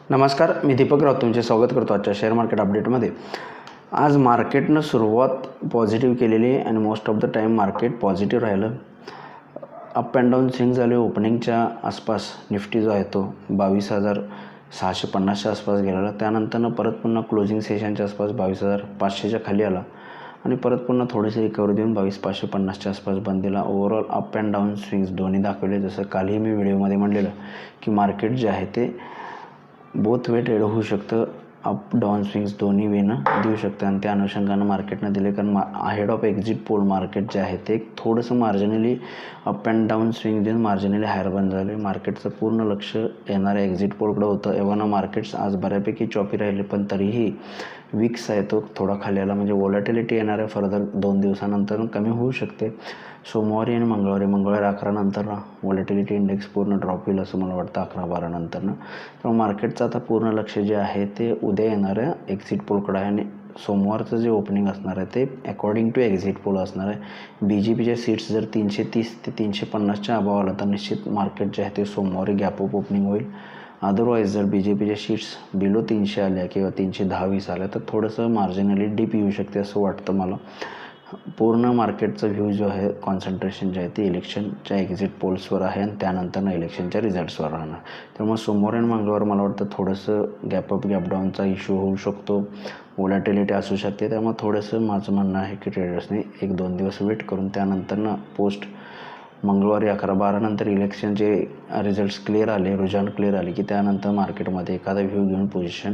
नमस्कार, मी दीपक राऊत तुमचे स्वागत करतो आजच्या शेअर मार्केट अपडेटमध्ये. आज मार्केटनं सुरुवात पॉझिटिव्ह केलेली आहे आणि most of the time market positive राहिलं. अप अँड डाऊन स्विंग झाले. ओपनिंगच्या आसपास निफ्टी जो आहे तो 22,650च्या आसपास गेलेला. त्यानंतरनं परत पुन्हा क्लोजिंग सेशनच्या आसपास 22,500च्या खाली आला आणि परत पुन्हा थोडीशी रिकव्हरी देऊन 22,550च्या आसपास बंद दिला. Overall up and down swings दोन्ही दाखवले. जसं कालही मी व्हिडिओमध्ये म्हणलेलं की मार्केट जे आहे ते बोथ वे ट्रेड होऊ शकतं. अप डाऊन स्विंग्स दोन्ही वेनं देऊ शकतं आणि त्या अनुषंगानं मार्केटनं दिले. कारण ahead of exit poll market जे आहे ते थोडंसं marginally up and down swing देऊन मार्जिनली हायर बंद झाले. मार्केटचं पूर्ण लक्ष येणाऱ्या एक्झिट पोलकडे होतं. एव्हाना मार्केट्स आज बऱ्यापैकी चॉपी राहिले, पण तरीही विक्स आहे तो थोडा खाली आला. म्हणजे व्हॉलॅटिलिटी येणाऱ्या फर्दर 2 दिवसानंतर कमी होऊ शकते. सोमवारी आणि मंगळवारी 11 नंतर व्हॉलॅटिलिटी इंडेक्स पूर्ण ड्रॉप होईल असं मला वाटतं 11-12 नंतरनं. तर मार्केटचं आता पूर्ण लक्ष जे आहे ते उद्या येणाऱ्या एक्झिट पोलकडे आहे आणि सोमवारचं जे ओपनिंग असणार आहे ते अकॉर्डिंग टू एक्झिट पोल असणार आहे. BJPच्या सीट्स जर 330 ते 350च्या अभाव आला तर निश्चित मार्केट जे आहे ते सोमवारी गॅप अप ओपनिंग होईल. अदरवाईज जर BJPच्या शीट्स बिलो 300 आल्या किंवा 310-20 आल्या तर थोडंसं मार्जिनली डीप येऊ शकते असं वाटतं मला. पूर्ण मार्केटचा व्ह्यू जो आहे कॉन्सन्ट्रेशन जे आहे ते इलेक्शनच्या एक्झिट पोल्सवर आहे आणि त्यानंतर इलेक्शनच्या रिझल्ट्सवर राहणार. त्यामुळे सोमवार आणि मंगळवार मला वाटतं थोडंसं गॅप अप गॅप डाऊनचा इश्यू होऊ शकतो. व्हॉलॅटिलिटी असू शकते. त्यामुळे थोडंसं माझं म्हणणं आहे की ट्रेडर्सने 1-2 दिवस वेट करून त्यानंतर पोस्ट मंगळवारी 11-12 नंतर इलेक्शनचे रिझल्ट्स क्लिअर आले, रुझान क्लिअर आले की त्यानंतर मार्केटमध्ये एखादा व्ह्यू घेऊन पोझिशन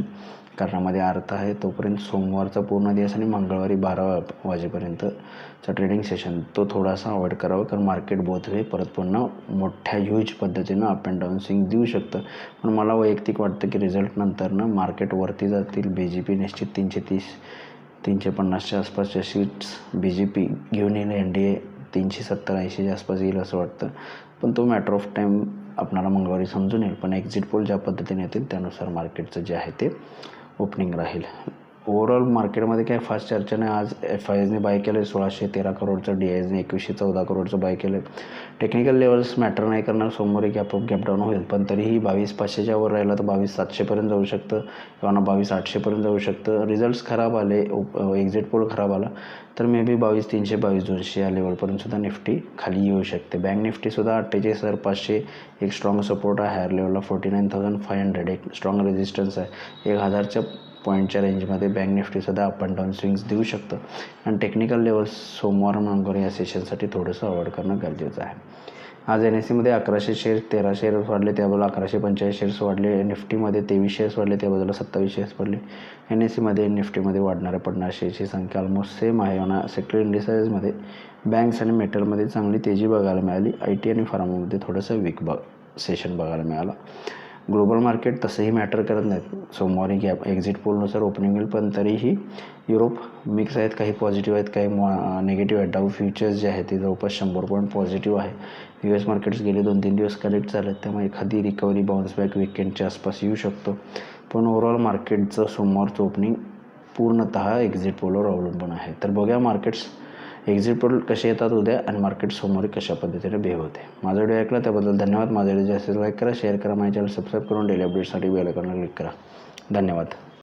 करण्यामध्ये अर्थ आहे. तोपर्यंत सोमवारचा पूर्ण दिवस आणि मंगळवारी 12 वाजेपर्यंतचा ट्रेडिंग सेशन तो थोडासा अवॉइड करावा. कारण मार्केट बोथ वे परत पुन्हा मोठ्या ह्यूज पद्धतीनं अप अँड डाऊन स्विंग देऊ शकतं. पण मला वैयक्तिक वाटतं की रिझल्ट नंतरनं मार्केट वरती जातील. BJP निश्चित 330-350च्या आसपासच्या सीट्स BJP घेऊन येईल. NDA 370-80च्या आसपास येईल असं वाटतं. पण तो मॅटर ऑफ टाईम आपल्याला मंगळवारी समजून येईल. पण एक्झिट पोल ज्या पद्धतीने येतील त्यानुसार मार्केटचं जे आहे ते ओपनिंग राहील. ओव्हरऑल मार्केटमध्ये काय फास्ट चर्चा नाही. आज FISने बाय केलं 1,613 करोडचं, DISने 2114 करोडचं बाय केलं. टेक्निकल लेवल्स मॅटर नाही करणार. सोमवारी गॅप अप गॅप डाऊन होईल, पण तरीही 22,500च्या वर राहिला तर 22,700पर्यंत जाऊ शकतं किंवा 22,800पर्यंत जाऊ शकतं. रिझल्ट्स खराब आले, एक्झिट पोल खराब आला तर मे बी 22,300 22,200 या लेवलपर्यंत सुद्धा निफ्टी खाली येऊ शकते. बँक निफ्टीसुद्धा 48,500 एक स्ट्रॉंग सपोर्ट आहे. हायर लेवलला 49,500 एक स्ट्रॉंग रेजिस्टन्स आहे. 1,000च्या पॉईंटच्या रेंजमध्ये बँक निफ्टीसुद्धा अप अँड डाऊन स्विंग्स देऊ शकतं. आणि टेक्निकल लेवल्स सोमवार मंगळवार या सेशनसाठी थोडंसं अवॉइड करणं गरजेचं आहे. आज NSEमध्ये 1,100 शेअर्स 13 शेअर्स वाढले, त्याबद्दल 1,145 शेअर्स वाढले. निफ्टीमध्ये 23 शेअर्स वाढले, त्याबद्दल 27 शेअर्स पडले. NSEमध्ये निफ्टीमध्ये वाढणाऱ्या पडणाऱ्या शेअर्सची संख्या ऑलमोस्ट सेम आहे. आणि सेक्टर इंडिसाइजमध्ये बँक्स आणि मेटलमध्ये चांगली तेजी बघायला मिळाली. IT आणि फार्मामध्ये थोडंसं वीक सेशन बघायला मिळालं. ग्लोबल मार्केट तसंही मॅटर करत नाहीत. सोमवारी गॅप एक्झिट पोलनुसार ओपनिंग होईल, पण तरीही युरोप मिक्स आहेत. काही पॉझिटिव्ह आहेत, काही निगेटिव्ह आहेत. डाऊ फ्युचर्स जे आहेत ते जवळपास 100 पॉईंट पॉझिटिव्ह आहे. US मार्केट्स गेले 2-3 दिवस करेक्ट झाले, त्यामुळे एखादी रिकव्हरी बाउन्स बॅक विकेंडच्या आसपास येऊ शकतो. पण ओव्हरऑल मार्केटचं सोमवारचं ओपनिंग पूर्णतः एक्झिट पोलवर अवलंबून आहे. तर बघूया मार्केट्स एक्झिट पोल कसे येतात उद्या आणि मार्केट सोमवारी कशा पद्धतीने बिहेव होते. माझा व्हिडिओ ऐकला त्याबद्दल धन्यवाद. माझा व्हिडिओ जास्त लाईक करा, शेअर करा, माझ्या चॅनल सबस्क्राईब करून डेली अपडेटसाठी बेल आयकॉनला क्लिक करा. धन्यवाद.